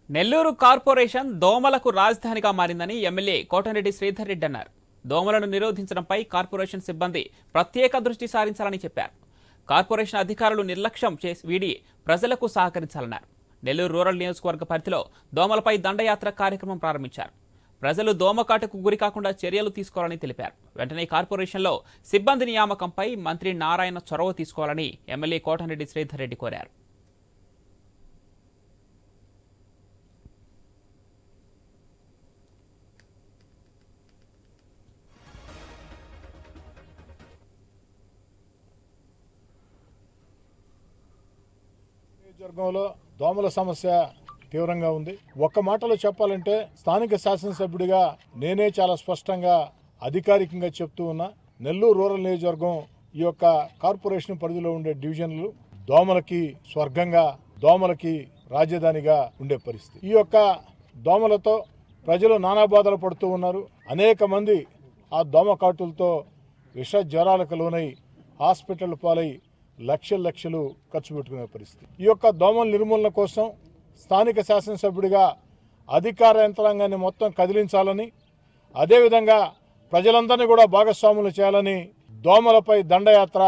Nellore corporation దోమలకు రాజధానిగా మారిందని MLA Kotamreddy Sridhar Reddy అన్నారు. దోమలను నిరోధించడంపై కార్పొరేషన్ సిబ్బంది ప్రత్యేక దృష్టి సారించాలని చెప్పారు. కార్పొరేషన్ అధికారులు నిర్లక్ష్యం చేసి వీడి ప్రజలకు సహకరించాలన్నారు. నెల్లూరు రూరల్ నియోజకవర్గ పరిధిలో దోమలపై దండయాత్ర కార్యక్రమం ప్రారంభించారు. ప్రజలు దోమకాటుకు గురికాకుండా చర్యలు తీసుకోవాలని తెలిపారు. వెంటనే కార్పొరేషన్లో సిబ్బంది నియామకంపై మంత్రి నారాయణ చొరవ తీసుకోవాలని ఎమ్మెల్యే కోటమిరెడ్డి శ్రీధర్ రెడ్డి కోరారు. నియోజకవర్గంలో దోమల సమస్య తీవ్రంగా ఉంది. ఒక్క మాటలో చెప్పాలంటే స్థానిక శాసనసభ్యుడిగా నేనే చాలా స్పష్టంగా అధికారికంగా చెప్తూ ఉన్నా. నెల్లూరు రూరల్ నియోజకవర్గం ఈ యొక్క కార్పొరేషన్ పరిధిలో ఉండే డివిజన్లు దోమలకి స్వర్గంగా, దోమలకి రాజధానిగా ఉండే పరిస్థితి. ఈ యొక్క దోమలతో ప్రజలు నానా బాధలు పడుతూ ఉన్నారు. అనేక మంది ఆ దోమ కాటులతో విష జ్వరాలకు లోనై హాస్పిటల్ పాలై లక్షలు ఖర్చు పెట్టుకునే పరిస్థితి. ఈ యొక్క దోమల నిర్మూలన కోసం స్థానిక శాసనసభ్యుడిగా అధికార యంత్రాంగాన్ని మొత్తం కదిలించాలని, అదేవిధంగా ప్రజలందరినీ కూడా భాగస్వాములు చేయాలని దోమలపై దండయాత్ర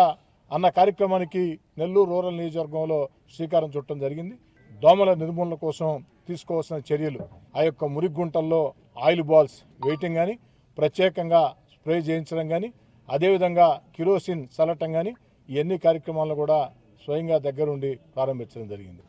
అన్న కార్యక్రమానికి నెల్లూరు రూరల్ నియోజకవర్గంలో శ్రీకారం చుట్టడం జరిగింది. దోమల నిర్మూలన కోసం తీసుకోవాల్సిన చర్యలు, ఆ యొక్క మురిగుంటల్లో ఆయిల్ బాల్స్ వేయటం కానీ, ప్రత్యేకంగా స్ప్రే చేయించడం కానీ, అదేవిధంగా కిరోసిన్ చల్లటం కానీ, ఇవన్నీ కార్యక్రమాలను కూడా స్వయంగా దగ్గరుండి ప్రారంభించడం జరిగింది.